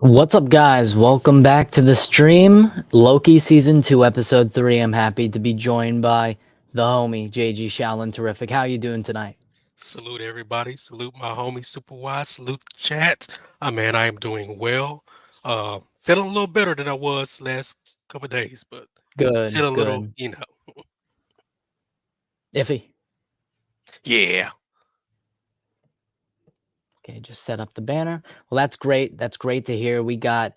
What's up, guys? Welcome back to the stream. Loki Season 2, Episode 3. I'm happy to be joined by the homie, JG Shaolin. Terrific. How you doing tonight? Salute everybody. Salute my homie Super Wise. Salute the chat. Man, I am doing well. Feeling a little better than I was last couple of days, but Good, still a little, good. Iffy. yeah. Okay, just set up the banner. Well, that's great. That's great to hear. We got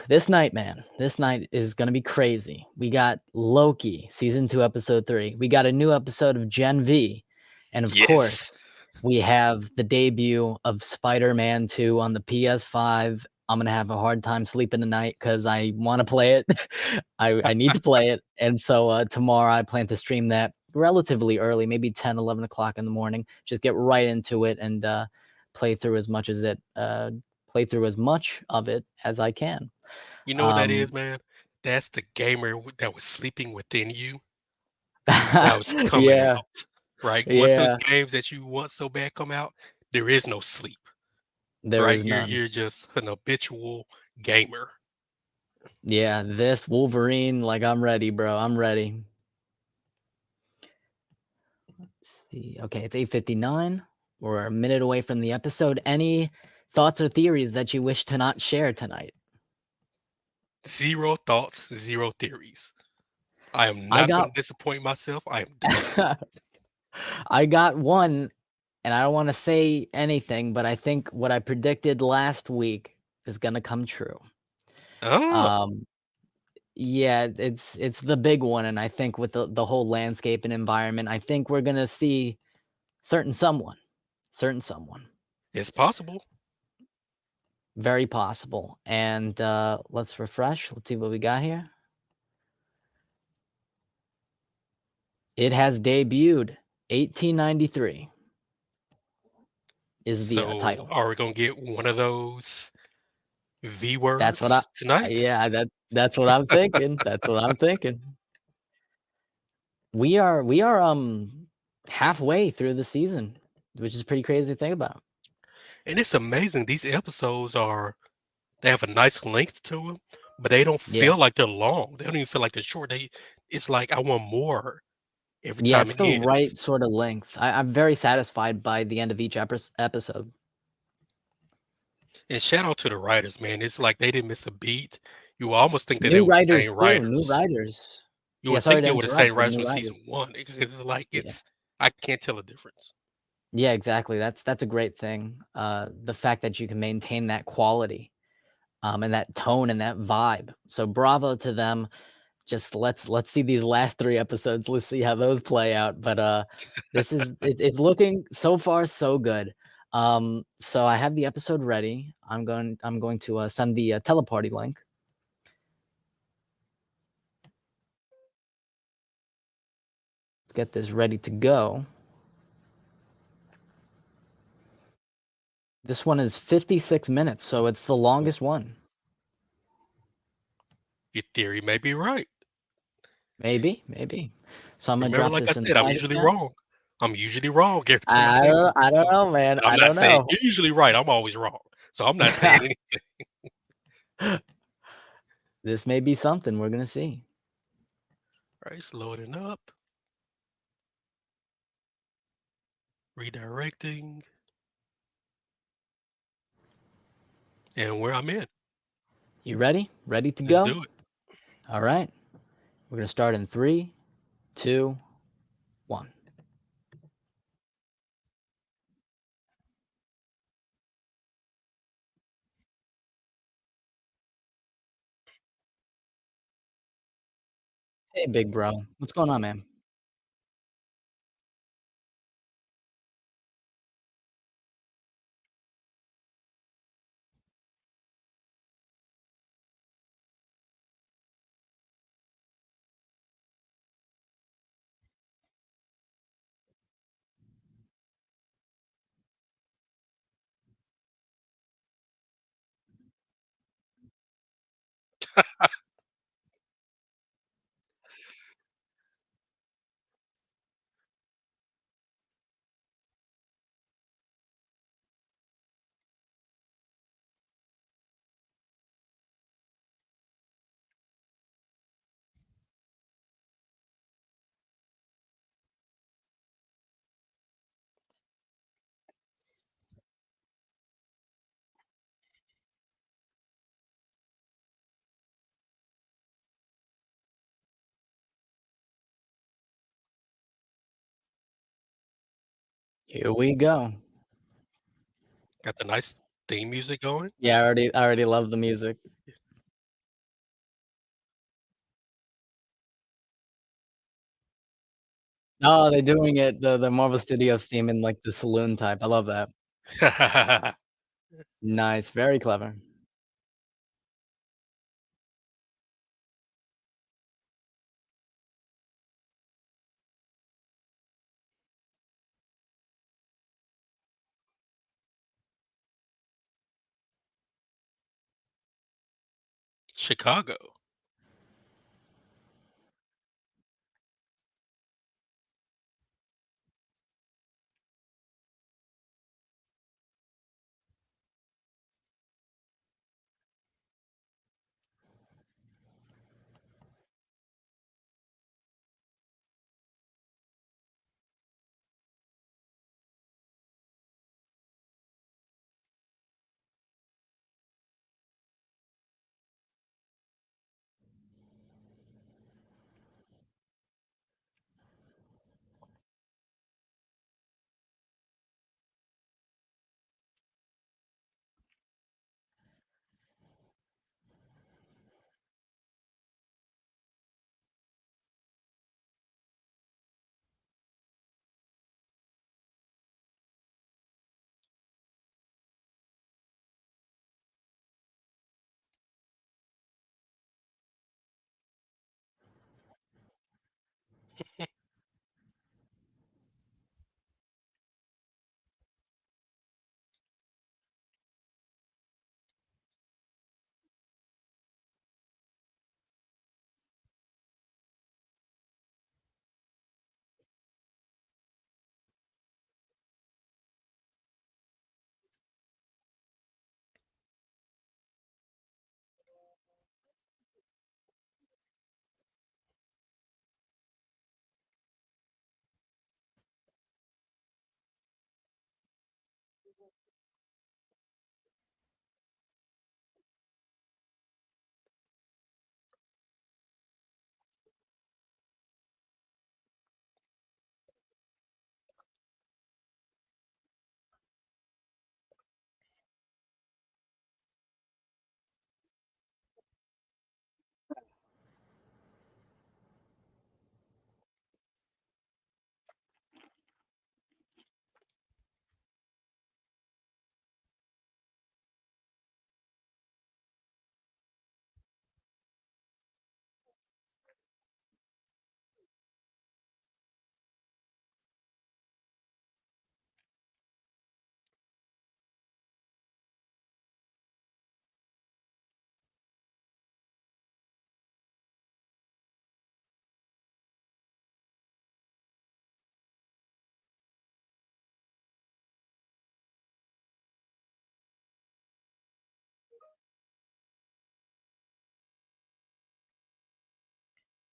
this night, man. This night is going to be crazy. We got Loki Season 2, Episode 3. We got a new episode of Gen V. And of Yes. course, we have the debut of Spider-Man 2 on the PS5. I'm gonna have a hard time sleeping tonight because I want to play it. I need to play it. And so tomorrow I plan to stream that relatively early, maybe 10, 11 o'clock in the morning. Just get right into it and play through as much as play through as much of it as I can. You know what that Um, is, man? That's the gamer that was sleeping within you that was coming yeah, out, right? Once those yeah, games that you want so bad come out, there is no sleep, there right? is You're none. you're just an habitual gamer. Yeah, this Wolverine, like I'm ready, bro. I'm ready. Let's see. Okay, it's 8:59. We're a minute away from the episode. Any thoughts or theories that you wish to not share tonight? Zero thoughts, zero theories. I am I not got going to disappoint myself. I am done. I got one, and I don't want to say anything, but I think what I predicted last week is gonna come true. Oh, Um, yeah, it's the big one, and I think with the whole landscape and environment, I think we're gonna see certain someone, certain someone. it's possible. Very possible. And let's refresh. Let's see what we got here. It has debuted. 1893 is the So, title. are we gonna get one of those V That's what I words tonight? yeah, that's what I'm thinking. That's what I'm thinking. We are halfway through the season, which is pretty crazy to think about. And it's amazing. These episodes they have a nice length to them, but they don't Yeah. feel like they're long. They don't even feel like they're short. It's like I want more every Yeah, time it's it the right ends. sort of length. I'm very satisfied by the end of each episode. And shout out to the writers, man. It's like they didn't miss a beat. You would almost think that they New were the writers same too. New writers. writers. You Yeah, would sorry think to they were the interrupt, same but writers new from writers. season one because it's like Yeah. I can't tell a difference. Yeah, exactly. That's a great thing. The fact that you can maintain that quality, and that tone and that vibe. So bravo to them. Just let's see these last 3 episodes. Let's see how those play out. But it's looking so far so good. So I have the episode ready. I'm going to send the teleparty link. Let's get this ready to go. This one is 56 minutes, so it's the longest one. Your theory may be right. Maybe, maybe. So I'm gonna Remember, drop like I this said, I'm inside usually again. wrong. I'm usually wrong every time I say I something. don't So know, man. I'm I not don't saying know. you're usually right. I'm always wrong. So I'm not saying anything. This may be something. We're gonna see. All right, it's loading up, redirecting, and where I'm in. You ready? Ready to Let's go? do it. All right. We're gonna start in 3, 2, 1. Hey, big bro. What's going on, man? Here we go. Got the nice theme music going. Yeah, I already love the music. Oh, they're doing it the Marvel Studios theme in, like, the saloon type. I love that. Nice, very clever. Chicago.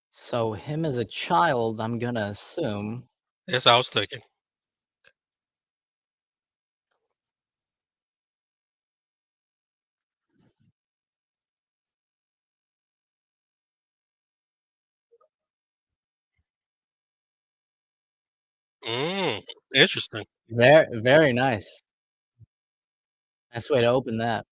So him as a child, I'm gonna assume. That's what I was thinking. Mm, interesting. Very nice. Nice way to open that.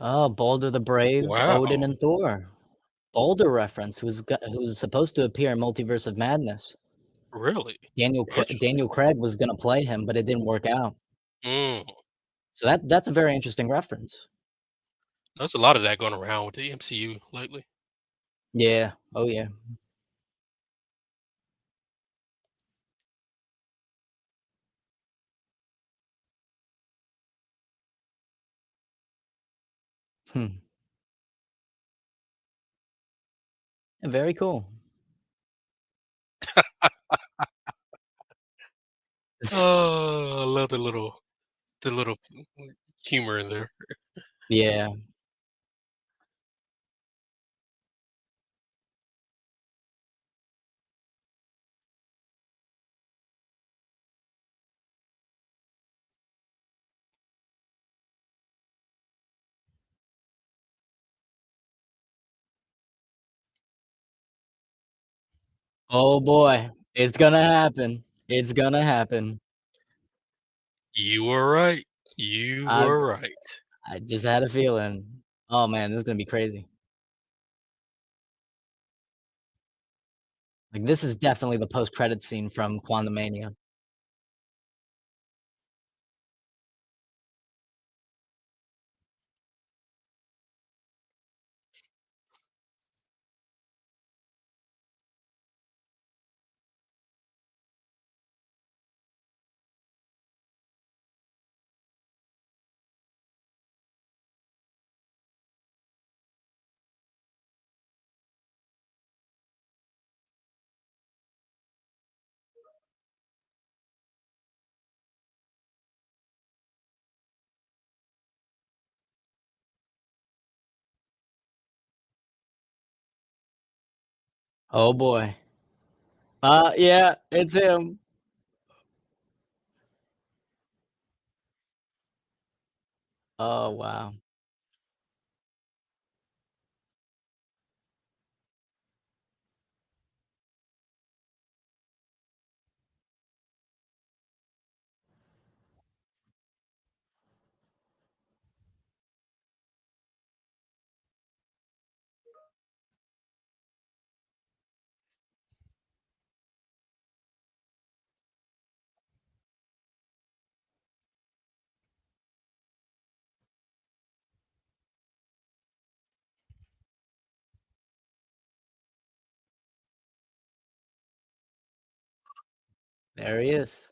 Oh, Balder the Brave, Odin, Wow. and Thor. Balder reference, who's supposed to appear in Multiverse of Madness. Really? Daniel Interesting. Craig was gonna play him, but it didn't work out. Mm. So that's a very interesting reference. There's a lot of that going around with the MCU lately. Yeah. Oh, yeah. Hmm. Very cool. Oh, I love the little humor in there. Yeah. Oh, boy. It's gonna happen. It's gonna happen. You were right. You I were right. I just had a feeling. Oh, man, this is gonna be crazy. Like, this is definitely the post-credit scene from Quantumania. Oh, boy. Yeah, it's him. Oh, wow. There he is.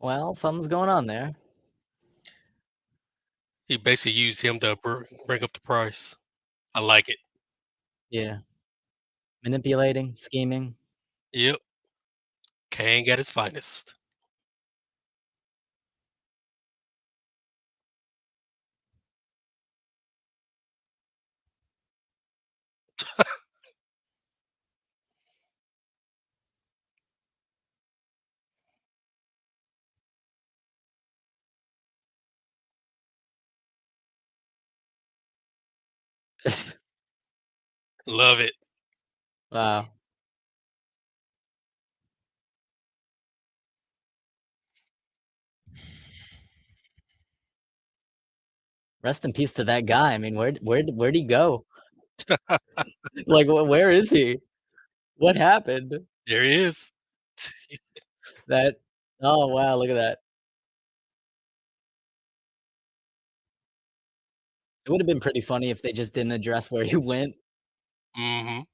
Well, something's going on there. He basically used him to bring up the price. I like it. Yeah. Manipulating, scheming. Yep. Kang at his finest. Love it. Wow. Rest in peace to that guy. I mean, where'd he go? Like, where is he? What happened? There he is. That Oh, wow, look at that. It would've been pretty funny if they just didn't address where he went. Mhm.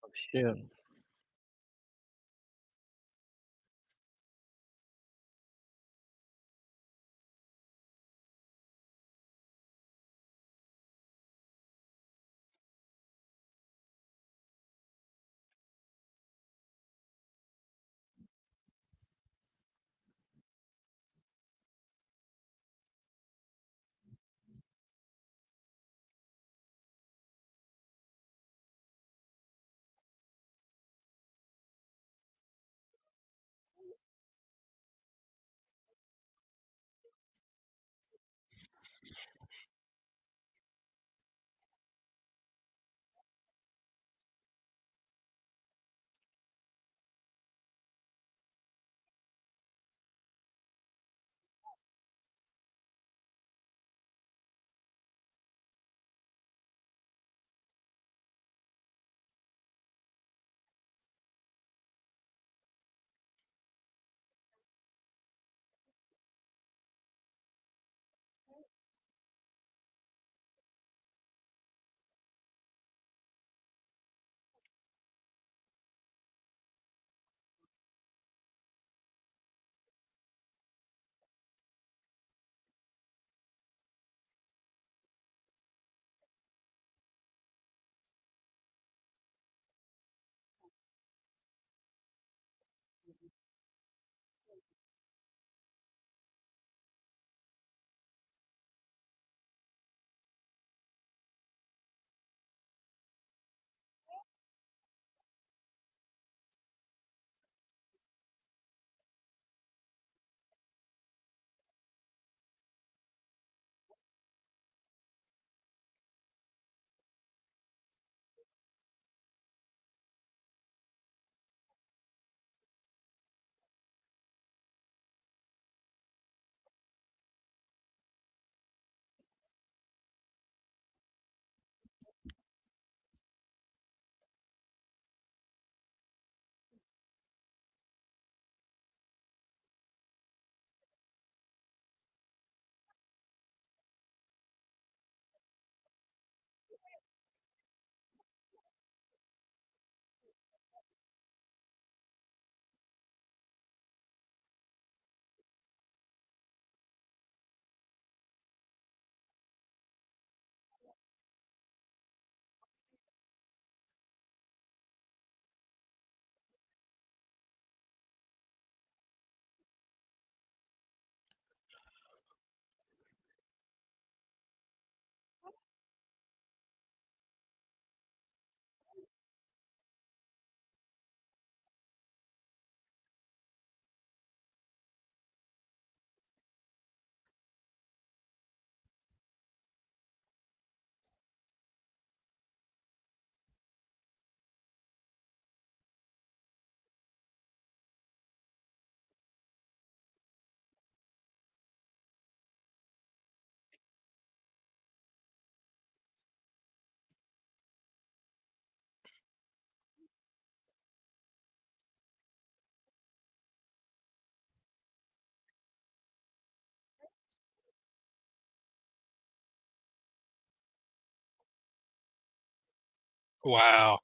Oh, shoot. Wow.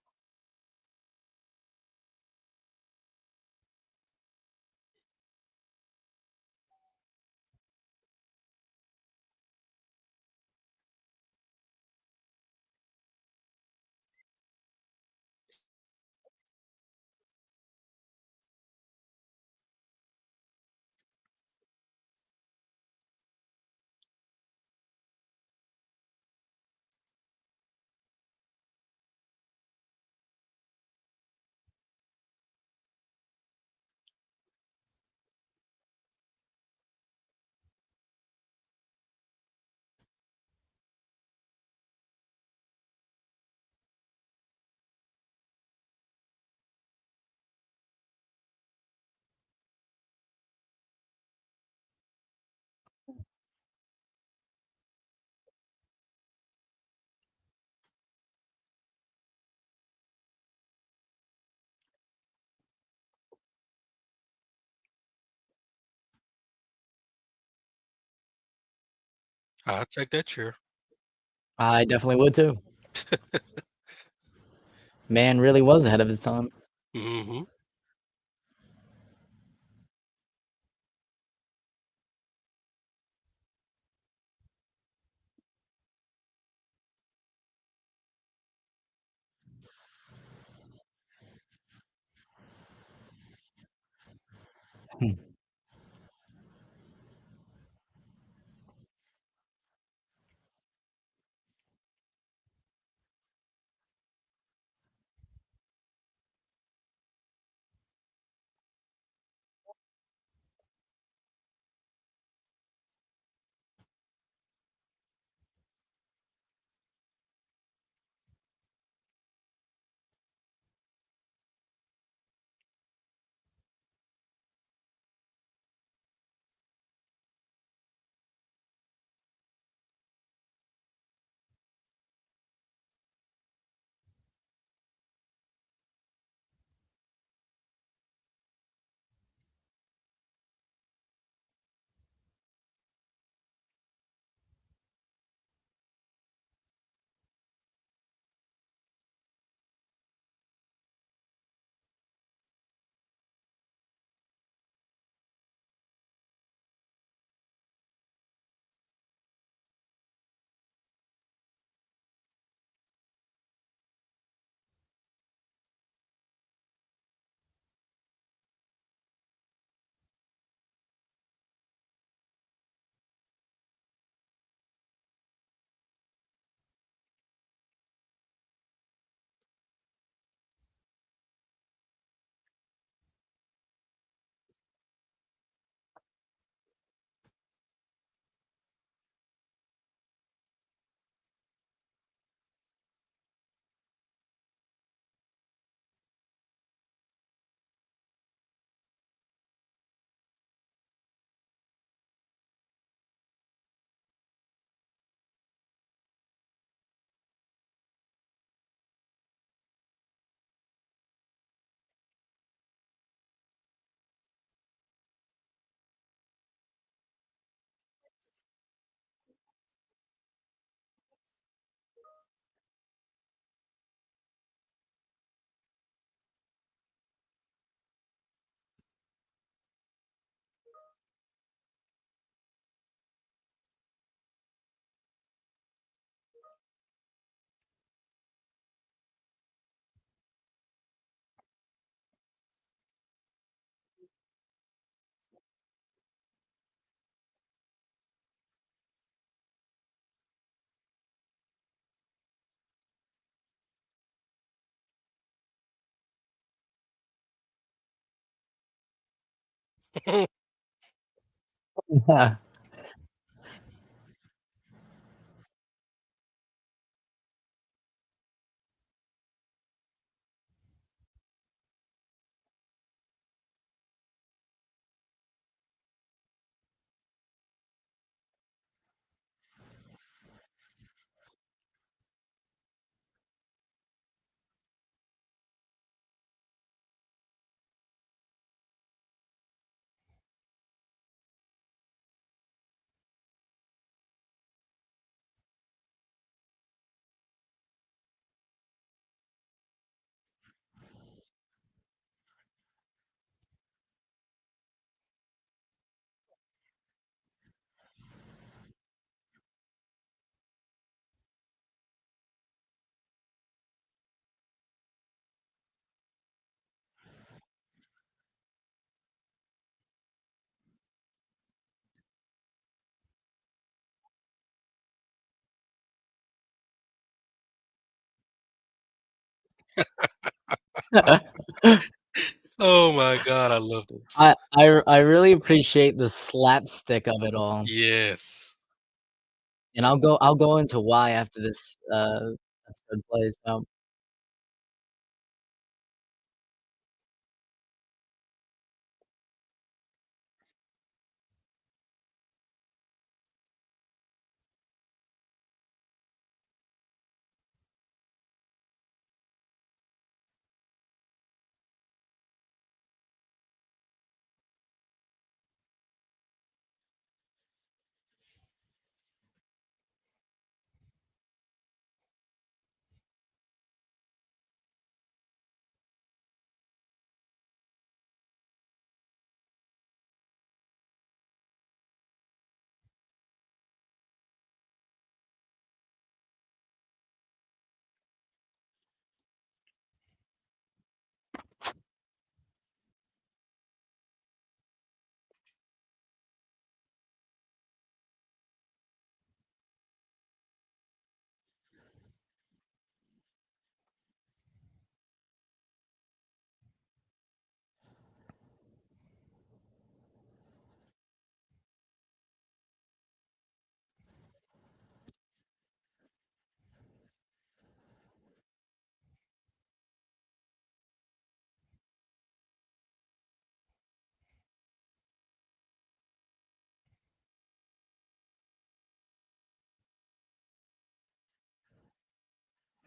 I'll take that chair. I definitely would too. Man really was ahead of his time. Mhm. Hmm. Yeah. Oh my god, I love this. I really appreciate the slapstick of it all, Yes. and I'll go into why after this, episode plays out.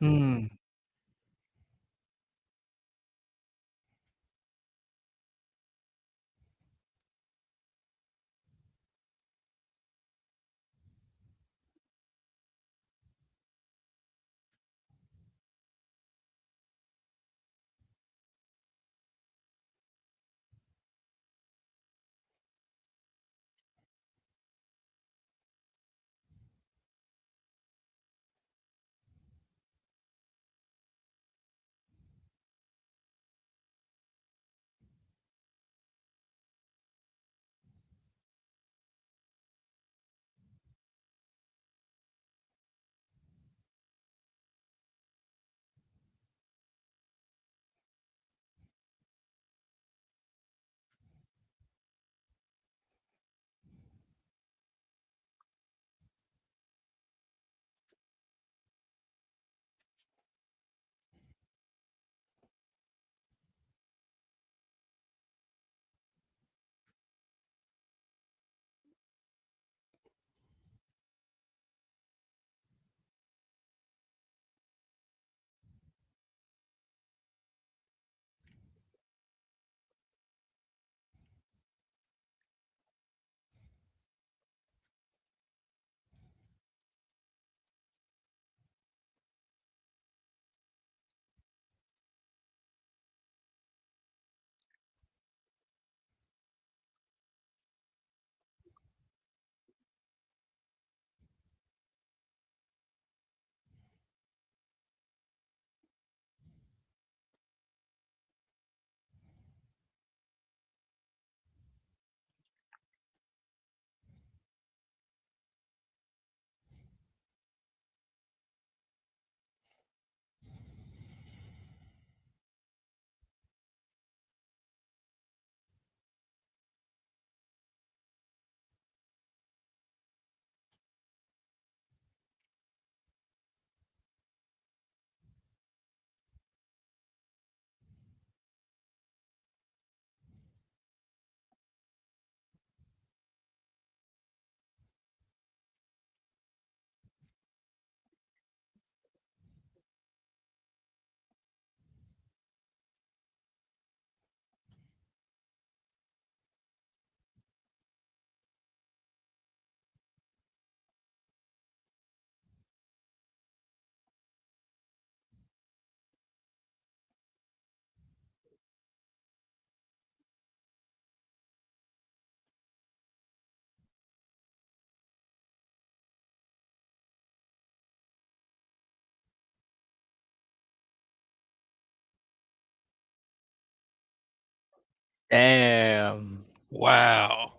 Hmm, damn. Wow.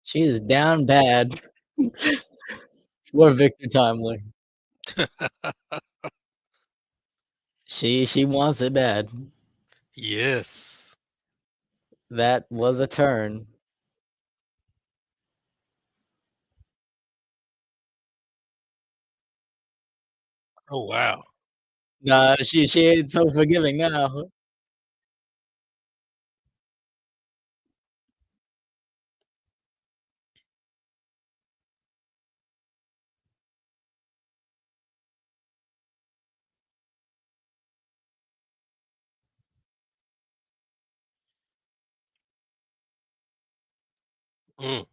She is down bad for Victor Timely. She wants it bad. Yes. That was a turn. Oh, wow. Nah, she ain't so forgiving now. Mm.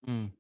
Mm.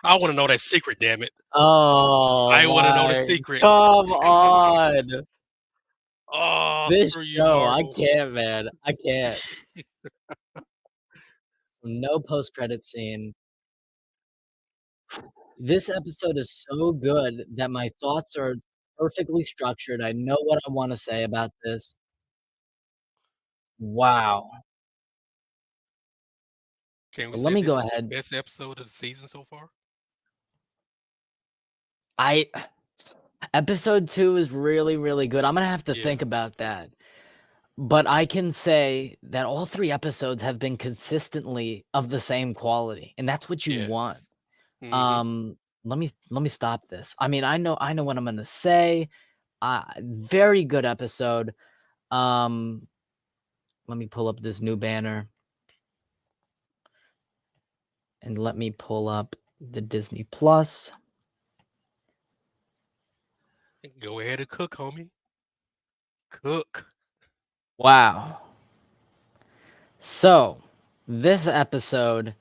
I wanna know that secret, damn it. Oh I wanna know the my, secret. come on. Oh, This screw you, show, I Marvel. can't, man. I can't. No post-credit scene. This episode is so good that my thoughts are perfectly structured. I know what I wanna say about this. Wow. Can we But let say me this go is the ahead. best episode of the season so far? I episode 2 is really, really good. I'm gonna have to Yeah. think about that. But I can say that all 3 episodes have been consistently of the same quality, and that's what you want. Yes. Mhm. Um, let me stop this. I mean, I know what I'm gonna say. Very good episode. Um, let me pull up this new banner, and let me pull up the Disney Plus. Go ahead and cook, homie. Cook. Wow. So, this episode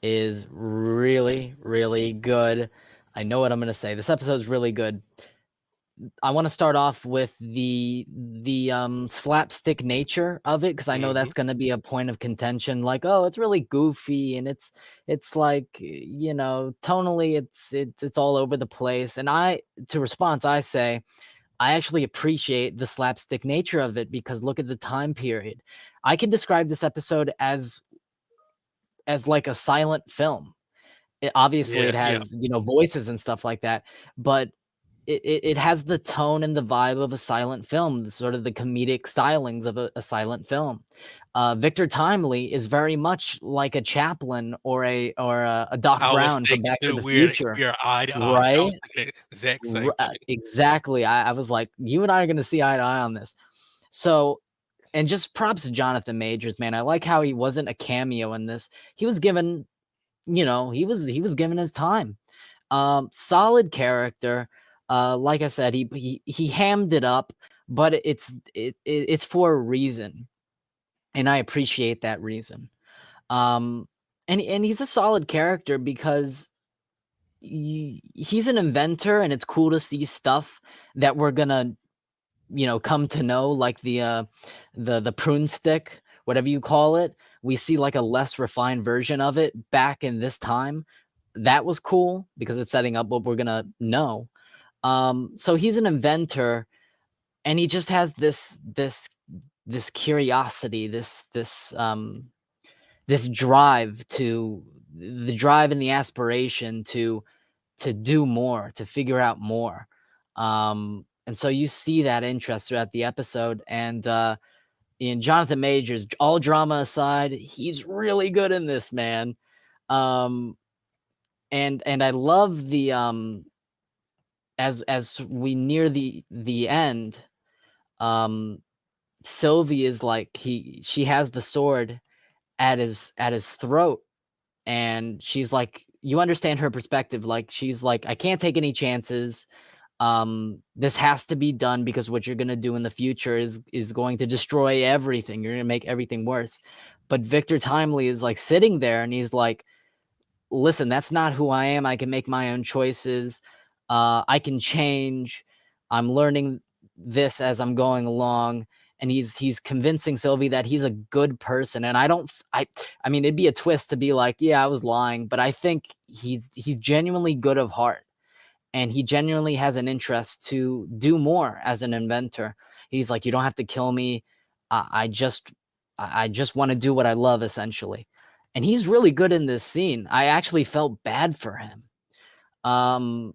is really, really good. I know what I'm gonna say. This episode is really good. I wanna start off with the slapstick nature of it because I know Mhm. that's gonna be a point of contention, like, "Oh, it's really goofy, and it's like, you know, tonally, it's all over the place," and to response, I say, I actually appreciate the slapstick nature of it because look at the time period. I can describe this episode as like a silent film. Obviously, Yeah, it yeah. has, you know, voices and stuff like that, but it has the tone and the vibe of a silent film, the sort of the comedic stylings of a silent film. Victor Timely is very much like a Chaplin or a Doc I was Brown from thinking Back to that the we Future, are eye to eye. I right? was thinking the exact same thing. Exactly. I was like, you and I are gonna see eye to eye on this. So And just props to Jonathan Majors, man. I like how he wasn't a cameo in this. He was given, he was given his time. Solid character. Like I said, he hammed it up, but it's for a reason, and I appreciate that reason. Um, and he's a solid character because he's an inventor, and it's cool to see stuff that we're gonna come to know, like the prune stick, whatever you call it. We see like a less refined version of it back in this time. That was cool because it's setting up what we're gonna know. So he's an inventor, and he just has this curiosity, this drive to the drive and the aspiration to do more, to figure out more. And so you see that interest throughout the episode. And Jonathan Majors, all drama aside, he's really good in this, man. Um, and I love the as we near the end, um, Sylvie is like she has the sword at his throat, and she's like, you understand her perspective. Like she's like, I can't take any chances. This has to be done because what you're gonna do in the future is going to destroy everything. You're gonna make everything worse. But Victor Timely is like sitting there, and he's like, listen, that's not who I am. I can make my own choices. I can change. I'm learning this as I'm going along. And he's convincing Sylvie that he's a good person. And I mean, it'd be a twist to be like, yeah, I was lying, but I think he's genuinely good of heart, and he genuinely has an interest to do more as an inventor. He's like, you don't have to kill me. I just want to do what I love, essentially. And he's really good in this scene. I actually felt bad for him. Um,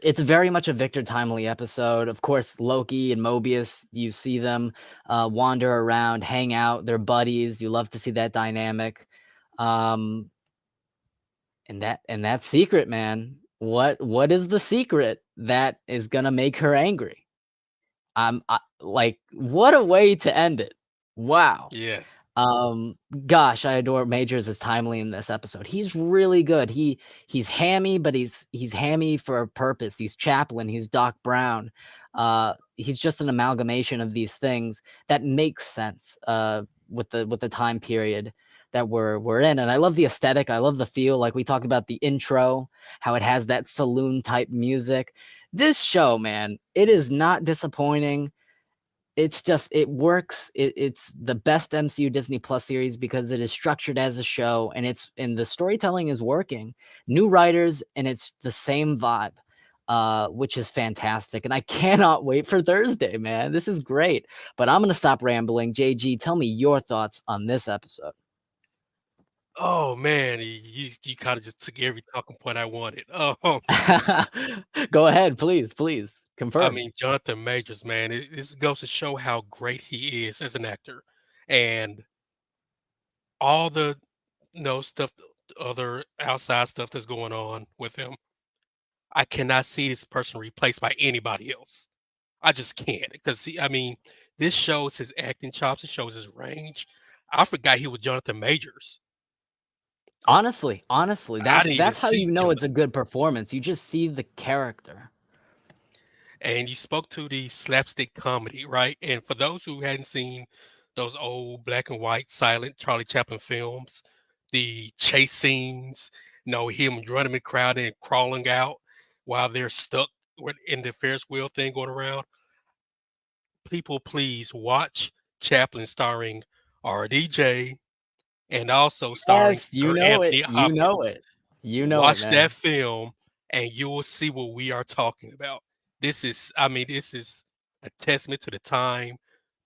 it's very much a Victor Timely episode. Of course, Loki and Mobius, you see them wander around, hang out, they're buddies. You love to see that dynamic. Um, and that secret, man. What is the secret that is gonna make her angry? Like, what a way to end it. Wow. Yeah. Um, Gosh, I adore Majors as Timely in this episode. He's really good. He's hammy, but he's hammy for a purpose. He's Chaplin, he's Doc Brown. He's just an amalgamation of these things that makes sense with the time period that we're in. And I love the aesthetic. I love the feel. Like we talked about the intro, how it has that saloon type music. This show, man, it is not disappointing. It's just it works. It's the best MCU Disney Plus series because it is structured as a show, and the storytelling is working. New writers, and it's the same vibe, which is fantastic. And I cannot wait for Thursday, man. This is great. But I'm gonna stop rambling. JG, tell me your thoughts on this episode. Oh man, you kind of just took every talking point I wanted. Go ahead, please I confirm. mean, Jonathan Majors, man, this goes to show how great he is as an actor, and all the stuff, other outside stuff that's going on with him. I cannot see this person replaced by anybody else. I just can't because I mean, this shows his acting chops. It shows his range. I forgot he was Jonathan Majors. Honestly, I didn't even that's how see you know Jonathan. it's a good performance. You just see the character. And you spoke to the slapstick comedy, right? And for those who hadn't seen those old black and white silent Charlie Chaplin films, the chase scenes, him running the crowd and crawling out while they're stuck in the Ferris wheel thing going around. People, please watch Chaplin starring RDJ and also starring Yes, you Sir know it. Anthony You know Hopkins. it. You know it, Watch man. that film and you will see what we are talking about. This is a testament to the time,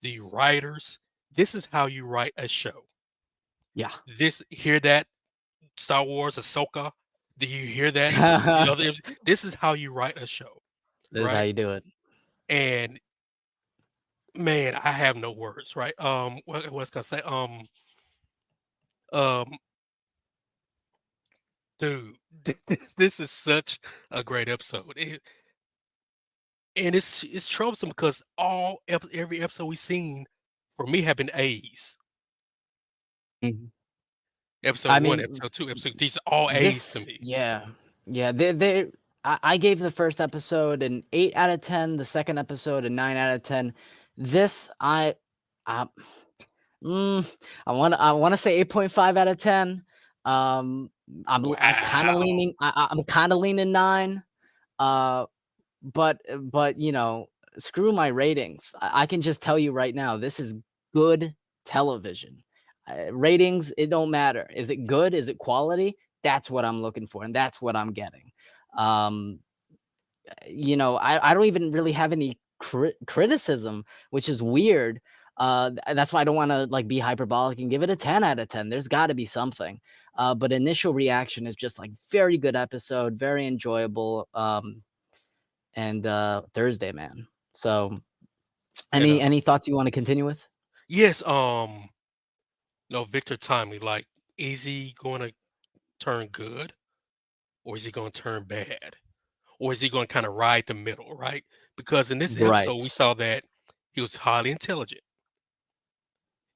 the writers. This is how you write a show. Yeah. Hear that Star Wars Ahsoka? Do you hear that? This is how you write a show, This is how right? you do it. And man, I have no words, right? What's gonna say? Um, dude, this is such a great episode. And it's troublesome because every episode we've seen for me have been A's. Mhm. Episode I 1, mean, episode 2, episode these are all A's to this me. yeah. Yeah, they I gave the first episode an 8 out of 10, the second episode a 9 out of 10. This I I wanna say 8.5 out of 10. Um, I'm kinda Wow. leaning I'm kinda leaning 9, uh, but, screw my ratings. I can just tell you right now, this is good television. Ratings, it don't matter. Is it good? Is it quality? That's what I'm looking for, and that's what I'm getting. Um, I don't even really have any criticism, which is weird. That's why I don't want to like be hyperbolic and give it a 10 out of 10. There's got to be something. But initial reaction is just like very good episode, very enjoyable. And Thursday, man. So And, any thoughts you want to continue with? yes, no, Victor Timely, like, is he gonna turn good or is he gonna turn bad? Or is he gonna kinda ride the middle, right? Because in this episode, Right. we saw that he was highly intelligent.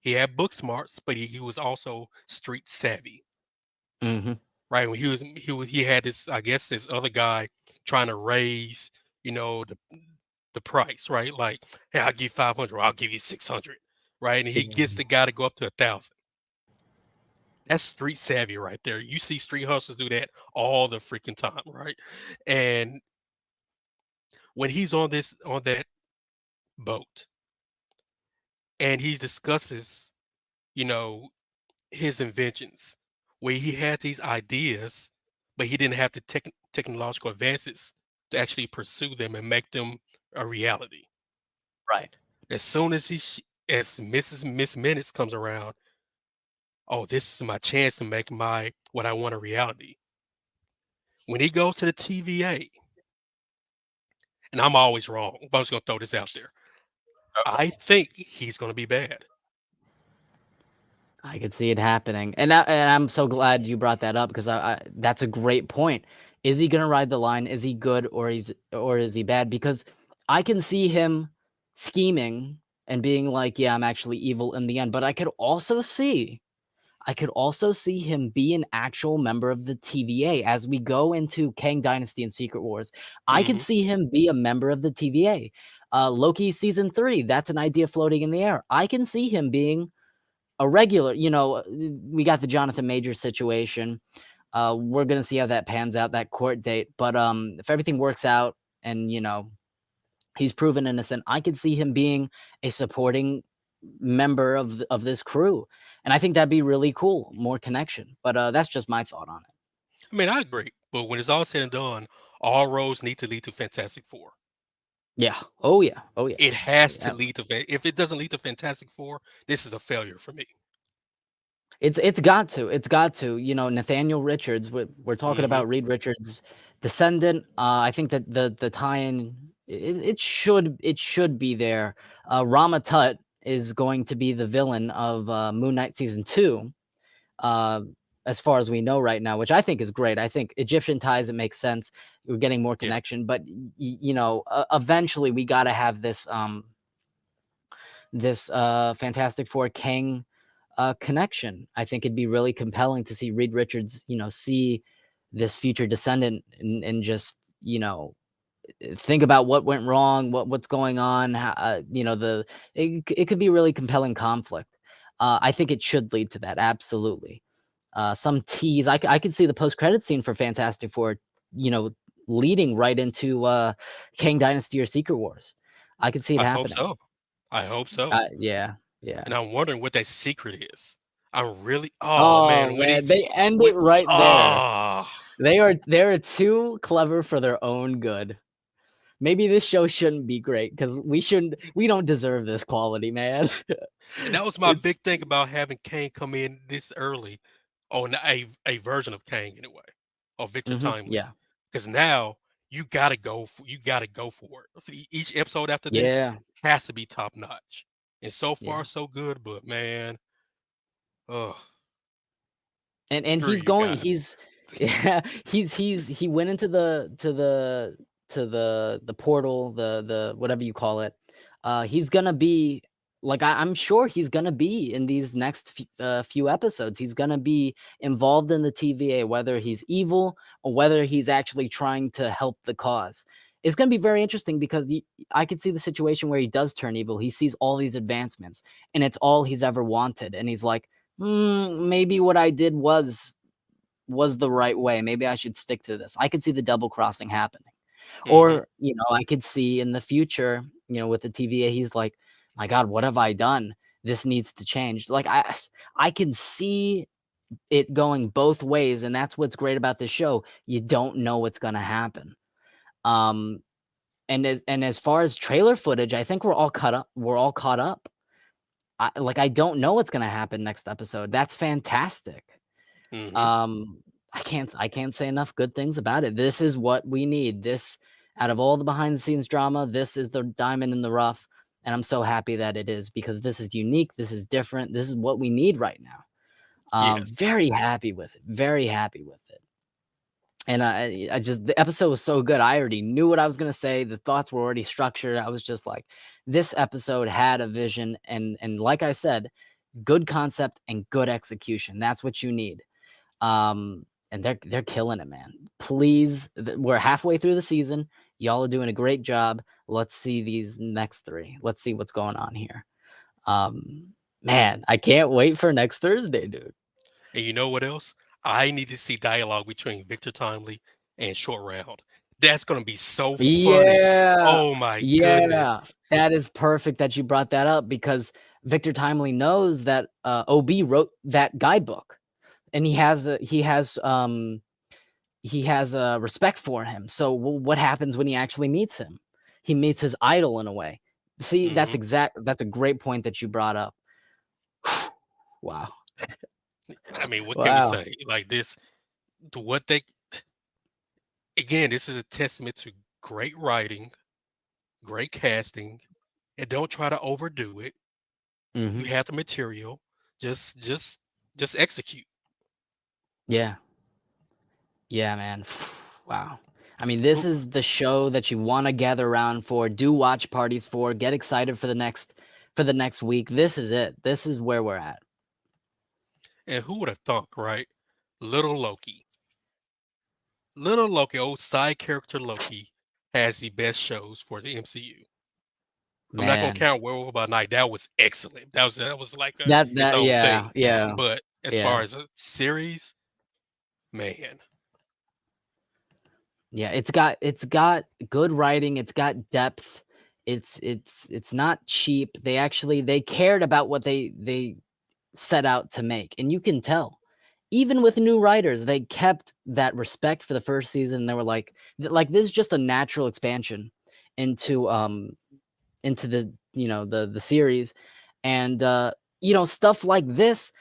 He had book smarts, but he was also street savvy, Hmm. right? When he had this, I guess, this other guy trying to raise, the price, right? Like, "Hey, I'll give you 500, or I'll give you 600," right? And he gets the guy to go up to 1,000. That's street savvy right there. You see street hustlers do that all the freaking time, right? And when he's on that boat and he discusses, you know, his inventions, where he had these ideas, but he didn't have the technological advances to actually pursue them and make them a reality. Right. As soon as as Miss Minutes comes around, oh, this is my chance to make my what I want a reality. When he goes to the TVA, and I'm always wrong, but I'm just gonna throw this out there. I think he's gonna be bad. I could see it happening, and I'm so glad you brought that up because I that's a great point. Is he gonna ride the line? Is he good or is he bad? Because I can see him scheming and being like, "Yeah, I'm actually evil in the end," but I could also see him be an actual member of the TVA as we go into Kang Dynasty and Secret Wars. I could Mhm. see him be a member of the TVA. Loki season 3, that's an idea floating in the air. I can see him being a regular, we got the Jonathan Majors situation. We're gonna see how that pans out, that court date. But if everything works out and he's proven innocent, I could see him being a supporting member of this crew, and I think that'd be really cool, more connection. But that's just my thought on it. I mean, I agree, but when it's all said and done, all roads need to lead to Fantastic Four. Yeah. Oh yeah. Oh yeah. It has to Yeah. lead to if it doesn't lead to Fantastic Four, this is a failure for me. It's got to. It's got to. Nathaniel Richards. We're talking Mhm. about Reed Richards' descendant. I think that the tie-in it should be there. Rama Tut is going to be the villain of Moon Knight season 2. Uh, as far as we know right now, which I think is great. I think Egyptian ties, it makes sense. We're getting more Yeah. connection, but eventually we got to have this Fantastic Four Kang connection. I think it'd be really compelling to see Reed Richards, see this future descendant and just, think about what went wrong, what's going on. It could be really compelling conflict. I think it should lead to that. Absolutely. Some tease. I could see the post credit scene for Fantastic Four, you know, leading right into Kang Dynasty or Secret Wars. I could see it I hope happening. so. I hope so. Yeah, yeah. And I'm wondering what that secret is. I'm really oh Oh man, man, they end when it right there. oh They're too clever for their own good. Maybe this show shouldn't be great because we don't deserve this quality, man. and that was my big It's thing about having Kang come in this early on a version of Kang anyway, or Victor Timely. yeah, Because now you gotta go for it. Each episode after this yeah, has to be top notch. And so far yeah. so good, but man, oh, And screw he's you going guys. he's yeah, he went into the portal, the whatever you call it. He's gonna be like I'm sure he's gonna be in these next few episodes. He's gonna be involved in the TVA, whether he's evil or whether he's actually trying to help the cause. It's gonna be very interesting because I could see the situation where he does turn evil. He sees all these advancements, and it's all he's ever wanted, and he's like, maybe what I did was the right way. Maybe I should stick to this. I could see the double crossing happening. Mhm. Or, I could see in the future, with the TVA, he's like, my God, what have I done? This needs to change. Like I can see it going both ways, and that's what's great about this show. You don't know what's gonna happen. Um, and as far as trailer footage, I think we're all caught up. We're all caught up. I don't know what's gonna happen next episode. That's fantastic. Mhm. Um, I can't say enough good things about it. This is what we need. This out of all the behind the scenes drama, this is the diamond in the rough, and I'm so happy that it is because this is unique, this is different, this is what we need right now. Yes. Very happy with it. Very happy with it. And I just the episode was so good. I already knew what I was gonna say. The thoughts were already structured. I was just like, this episode had a vision, and like I said, good concept and good execution. That's what you need. And they're killing it, man. Please, we're halfway through the season. Y'all are doing a great job. Let's see these next three. Let's see what's going on here. Man, I can't wait for next Thursday, dude. And you know what else? I need to see dialogue between Victor Timely and Short Round. That's gonna be so funny. Yeah, Oh my yeah. goodness. That is perfect that you brought that up because Victor Timely knows that OB wrote that guidebook, and he has a respect for him. So what happens when he actually meets him? He meets his idol in a way. See, Mhm. that's a great point that you brought up. Wow. I mean, what can we Wow. say? Like this, to what they again, this is a testament to great writing, great casting, and don't try to overdo it. You Mhm. have the material. Just just just execute. Yeah. Yeah, man. Wow. I mean, this Who is the show that you wanna gather around for, do watch parties for, get excited for the next week. This is it. This is where we're at. and who would have thought, right? Little Loki. Little Loki, old side character Loki, has the best shows for the MCU. I'm not gonna Man. count Werewolf by Night. That was excellent. That was like its That own yeah, thing. yeah, But as far yeah. as a series, man. Yeah, it's got good writing, it's got depth. It's not cheap. They cared about what they set out to make, and you can tell. Even with new writers, they kept that respect for the first season. They were like this is just a natural expansion into the series, and stuff like this,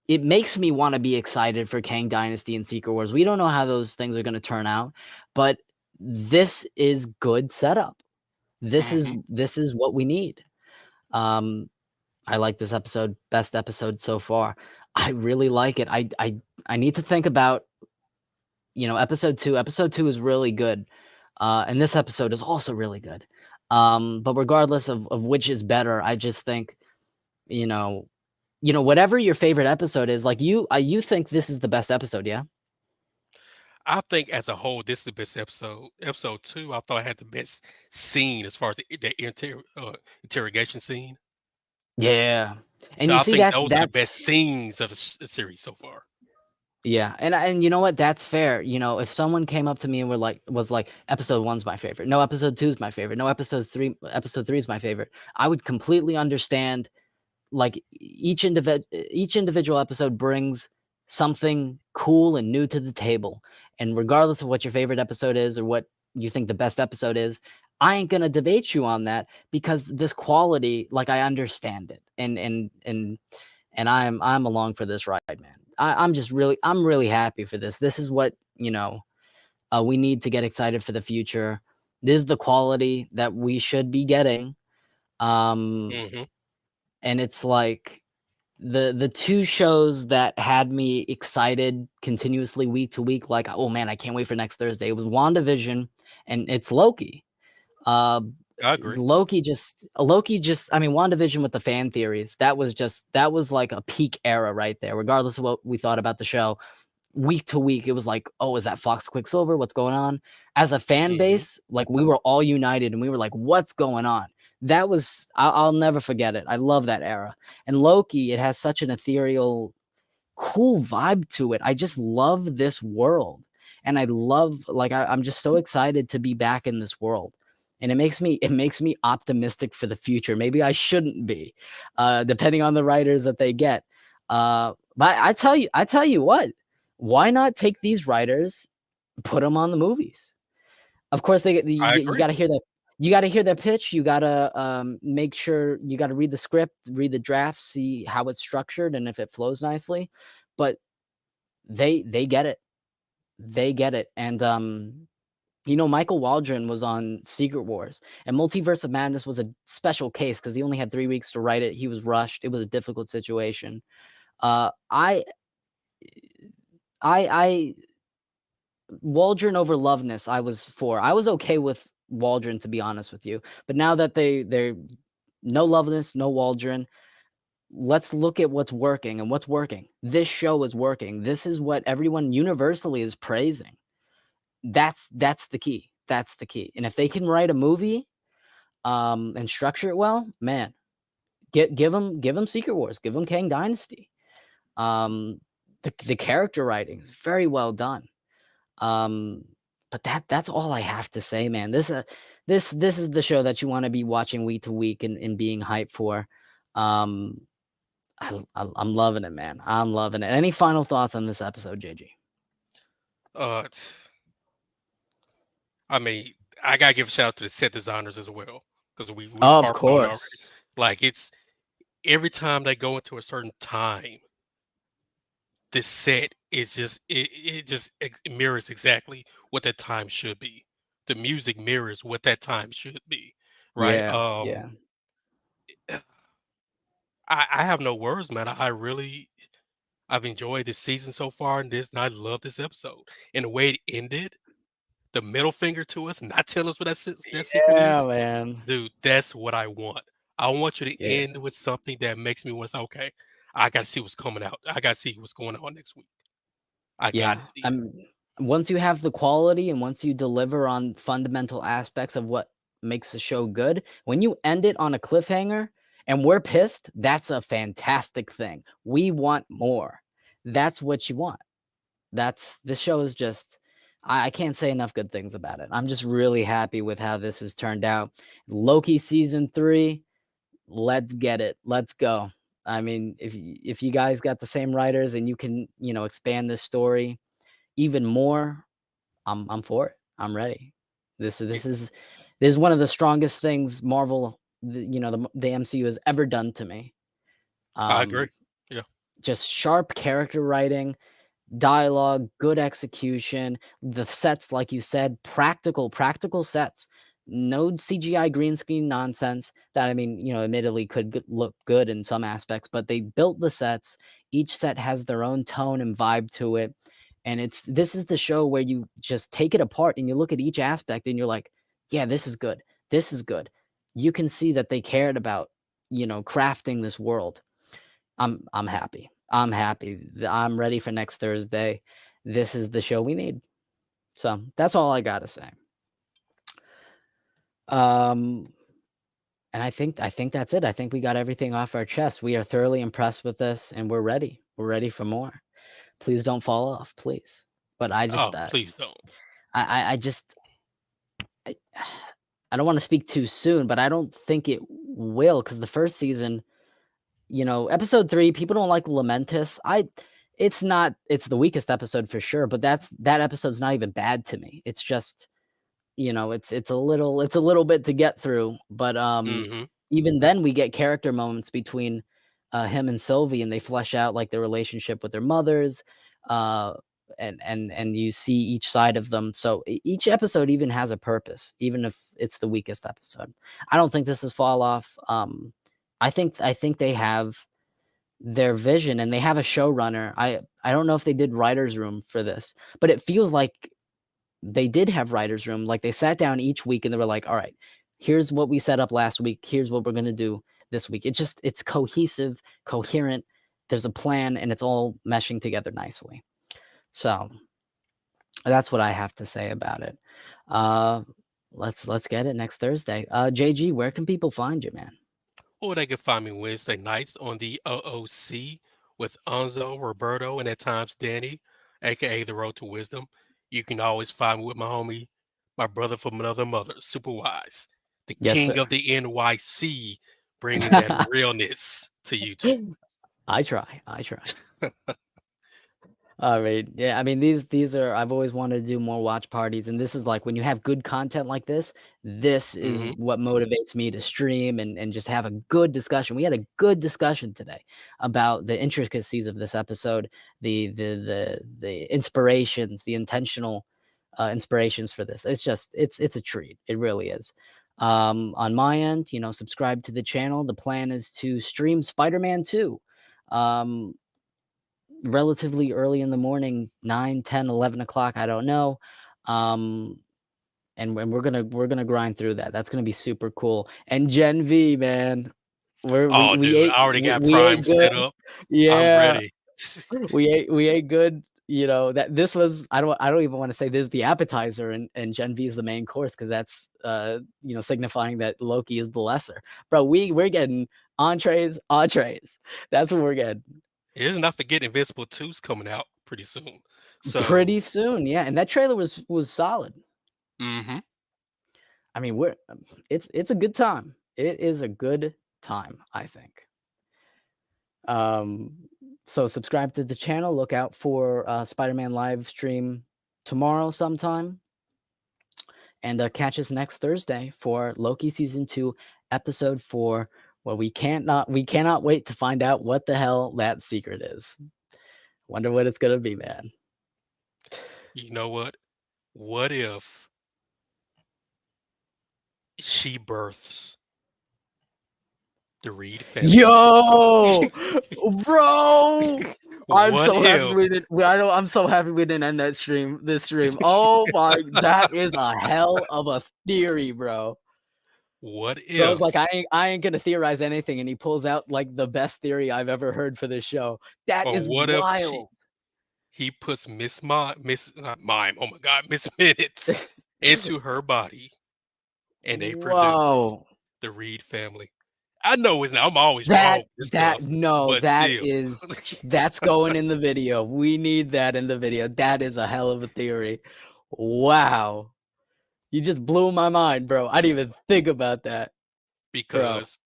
it makes me wanna be excited for Kang Dynasty and Secret Wars. We don't know how those things are gonna turn out, but this is good setup. Mhm. This is what we need. Um, I like this episode, best episode so far. I really like it. I need to think about, episode 2. Episode 2 is really good, and this episode is also really good. But regardless of which is better, I just think, you know whatever your favorite episode is, like you think this is the best episode, yeah? I think as a whole, this is the best episode. Episode 2, I thought I had the best scene as far as the interrogation scene. Yeah. And So you I see think those are the best that's scenes of the series so far. yeah, and you know what? That's fair. If someone came up to me and was like, "Episode 1's my favorite. No, episode 2's my favorite. No, episode 3 is my favorite." I would completely understand. Like each individual episode brings something cool and new to the table, and regardless of what your favorite episode is or what you think the best episode is, I ain't gonna debate you on that because this quality, like, I understand it, and I'm along for this ride, man. I'm really happy for this. This is what we need to get excited for the future. This is the quality that we should be getting. um Mhm. and it's like the 2 shows that had me excited continuously week to week, like, "Oh, man, I can't wait for next Thursday." It was WandaVision and it's Loki. Uh, I agree. Loki just I mean, WandaVision with the fan theories, that was like a peak era right there, regardless of what we thought about the show. Week to week, it was like, oh, is that Fox Quicksilver? What's going on? As a fan Mhm. base, like we were all united and we were like, what's going on? That was I'll never forget it. I love that era. And Loki, it has such an ethereal, cool vibe to it. I just love this world. And I love like I'm just so excited to be back in this world. And it makes me optimistic for the future. Maybe I shouldn't be, depending on the writers that they get. But I tell you what, why not take these writers, put them on the movies? Of course, I you agree. gotta hear their pitch. You gotta make sure you gotta read the script, read the draft, see how it's structured, and if it flows nicely. But they get it. They get it. And Michael Waldron was on Secret Wars, and Multiverse of Madness was a special case because he only had 3 weeks to write it. He was rushed. It was a difficult situation. Uh, I, I Waldron over Loveness, I was for. I was okay with Waldron, to be honest with you. But now that they're no Loveness, no Waldron, let's look at what's working and what's working. This show is working. This is what everyone universally is praising. That's the key. That's the key. And if they can write a movie, and structure it well, man, give them Secret Wars, give them Kang Dynasty. Um, the character writing is very well done. Um, but that's all I have to say, man. This is the show that you want to be watching week to week and being hyped for. Um, I'm loving it, man. I'm loving it. Any final thoughts on this episode, JG? Uh, I mean, I gotta give a shout out to the set designers as well because we Of harped on it already. course. Like it's every time they go into a certain time, the set is just it mirrors exactly what that time should be. The music mirrors what that time should be, right? Yeah, yeah. I have no words, man. I've enjoyed this season so far, and I love this episode and the way it ended. The middle finger to us, not tell us what that secret Yeah, is. man. Dude, that's what I want. I want you to Yeah. end with something that makes me want to say, okay, I gotta see what's coming out. I gotta see what's going on next week. I Yeah, gotta see it. once you have the quality and once you deliver on fundamental aspects of what makes a show good, when you end it on a cliffhanger and we're pissed, that's a fantastic thing. We want more. That's what you want. That's this show is just I can't say enough good things about it. I'm just really happy with how this has turned out. Loki season 3, let's get it. Let's go. I mean, if you guys got the same writers and you can, expand this story even more, I'm for it. I'm ready. This is Yeah, this is this is one of the strongest things Marvel, the MCU has ever done to me. I agree. Um, Yeah, just sharp character writing, dialogue, good execution, the sets, like you said, practical sets. No CGI green screen nonsense that, I mean, admittedly could look good in some aspects, but they built the sets. Each set has their own tone and vibe to it. And this is the show where you just take it apart and you look at each aspect and you're like, yeah, this is good. This is good. You can see that they cared about, crafting this world. I'm happy. I'm happy. I'm ready for next Thursday. This is the show we need. So that's all I gotta say. Um, and I think that's it. I think we got everything off our chest. We are thoroughly impressed with this, and we're ready. We're ready for more. Please don't fall off, please. But I just, oh, please don't. I just, I, I don't want to speak too soon, but I don't think it will because the first season, episode 3, people don't like Lamentus. It's the weakest episode for sure, but that episode's not even bad to me. It's just, it's a little bit to get through, but Mhm. even then we get character moments between him and Sylvie, and they flesh out like their relationship with their mothers, uh and you see each side of them. So each episode even has a purpose, even if it's the weakest episode. I don't think this is fall off. I think they have their vision and they have a showrunner. I don't know if they did writers room for this, but it feels like they did have writers room. Like they sat down each week and they were like, all right, Here's what we set up last week. Here's what we're gonna do this week. It's cohesive, coherent. There's a plan, and it's all meshing together nicely. So that's what I have to say about it. Let's get it next Thursday. JG, where can people find you, man? Or they can find me Wednesday nights on the OOC with Anzo, Roberto, and at times Danny, aka The Road to Wisdom. You can always find me with my homie, my brother from another mother, Super Wise, the Yes, king sir. of the NYC, bringing that realness to YouTube. I try. I mean, yeah, I mean, these are I've always wanted to do more watch parties, and this is like when you have good content like this is Hmm. what motivates me to stream and just have a good discussion. We had a good discussion today about the intricacies of this episode, the inspirations, the intentional inspirations for this. It's just it's a treat. It really is. On my end, subscribe to the channel. The plan is to stream Spider-Man 2. Um, Relatively early in the morning, 9, 10, 11 o'clock, I don't know. Um, and we're gonna grind through that. That's gonna be super cool. And Gen V, man, we Oh, we dude, ate I already got we ate Prime good. set up. I'm Yeah, ready. we ate good. That this was I don't even want to say this is the appetizer and Gen V is the main course because that's signifying that Loki is the lesser. Bro, we're getting entrees. That's what we're getting. It isn't not forget Invincible 2's coming out pretty soon. So, Pretty soon, yeah, and that trailer was solid. hmm I mean, it's a good time. It is a good time, I think. Um, so subscribe to the channel. Look out for Spider-Man live stream tomorrow sometime, and catch us next Thursday for Loki season 2, episode 4. Where we cannot wait to find out what the hell that secret is. Wonder what it's gonna be, man. you know what? What if she births the Reed family? Yo, bro, I'm What so happy if? we didn't. I'm so happy we didn't end that stream. This stream. Oh my, that is a hell of a theory, bro. What Bro's like, if? I ain't gonna theorize anything, and he pulls out like the best theory I've ever heard for this show. That Or is what if wild. he puts Miss not Mime, oh my God, Miss Minutes into her body and they produce Whoa. the Reed family. I know it's not, I'm always wrong That with this that stuff, no, but that still. is that's going in the video. We need that in the video. That is a hell of a theory. Wow. You just blew my mind, bro. I didn't even think about that, bro. Because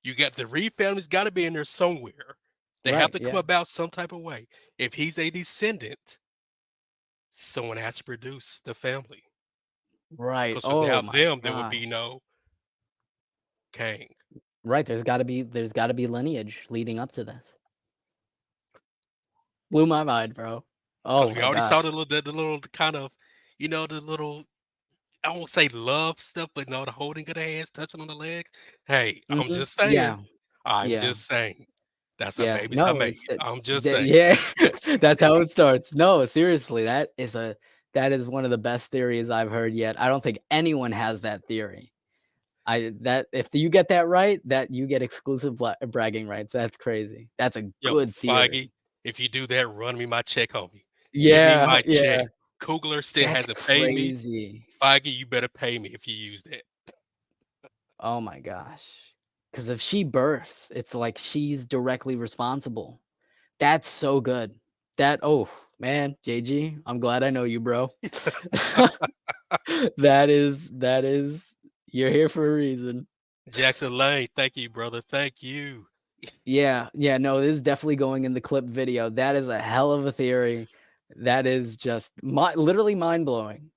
you got the Reed family's got to be in there somewhere. They have Right, to come yeah. about some type of way. If he's a descendant, someone has to produce the family. Right. Because Oh without my them, there would be gosh. no Kang. Right, there's gotta be lineage leading up to this. Blew my mind, bro. Because Oh we my already saw the gosh. little, the little kind of, the little, I won't say love stuff, but no, the holding of the hands, touching on the legs. Hey, I'm Mhm. just saying. Yeah, I'm yeah, just saying. That's how yeah. babies are No, made. I'm just that saying. yeah, that's how it starts. No, seriously, that is one of the best theories I've heard yet. I don't think anyone has that theory. I that if you get that right, that you get exclusive bragging rights. That's crazy. That's a Yo, good Feige, theory. if you do that, run me my check, homie. Give me Yeah, my yeah. check. Kugler still That's hasn't paid me. crazy. Feige, you better pay me if you use that. Oh my gosh. Because if she births, it's like she's directly responsible. That's so good. Oh man, JG, I'm glad I know you, bro. That is you're here for a reason. Jackson Lane, thank you, brother. Thank you. Yeah, yeah, no, this is definitely going in the clip video. That is a hell of a theory. That is just literally mind-blowing.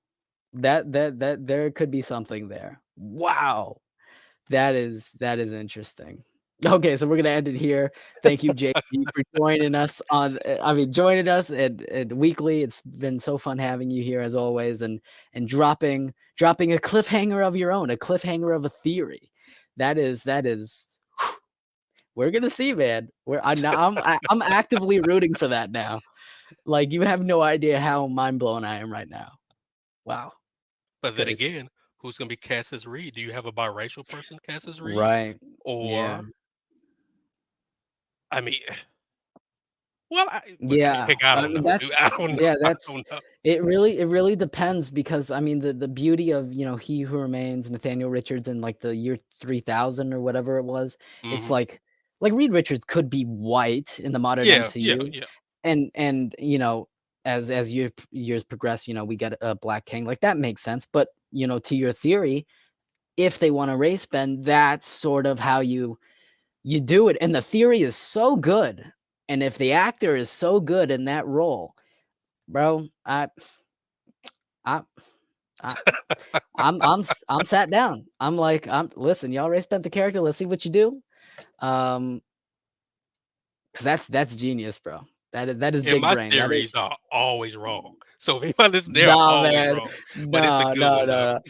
That there could be something there. Wow. That is interesting. Okay, so we're gonna end it here. Thank you, JP, for joining us joining us at weekly. It's been so fun having you here as always, and dropping a cliffhanger of your own, a cliffhanger of a theory. That is we're gonna see, man. I'm actively rooting for that now. Like, you have no idea how mind blown I am right now. Wow, But then crazy. again, who's gonna be cast as Reed? Do you have a biracial person cast as Reed? Right. Yeah. Or I mean, well, Yeah. heck, I I don't mean, know, dude. I don't know. yeah, I don't know. it really depends because I mean the beauty of, He Who Remains, Nathaniel Richards in like the year 3000 or whatever it was, it's Mhm. like Reed Richards could be white in the modern Yeah, yeah, MCU, yeah. and as years progress, we get a Black King, like that makes sense. But to your theory, if they want to race bend, that's sort of how you do it, and the theory is so good, and if the actor is so good in that role, bro, I I I'm sat down. I'm like, listen, y'all already spent the character. Let's see what you do. 'Cause that's genius, bro. That is And big my brain. That theories is are always wrong. So if anybody listen, they're nah, always man. wrong, but it's a No, good no, one no, though.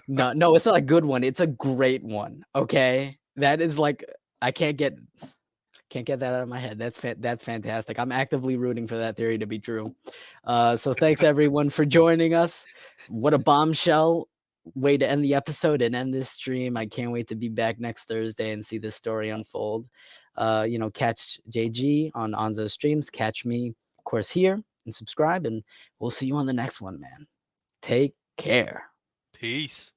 no. No, it's not a good one. It's a great one. Okay, that is like I can't get that out of my head. That's fantastic. I'm actively rooting for that theory to be true. So thanks everyone for joining us. What a bombshell way to end the episode and end this stream. I can't wait to be back next Thursday and see this story unfold. Catch JG on Onzo streams. Catch me, of course, here and subscribe. And we'll see you on the next one, man. Take care. Peace.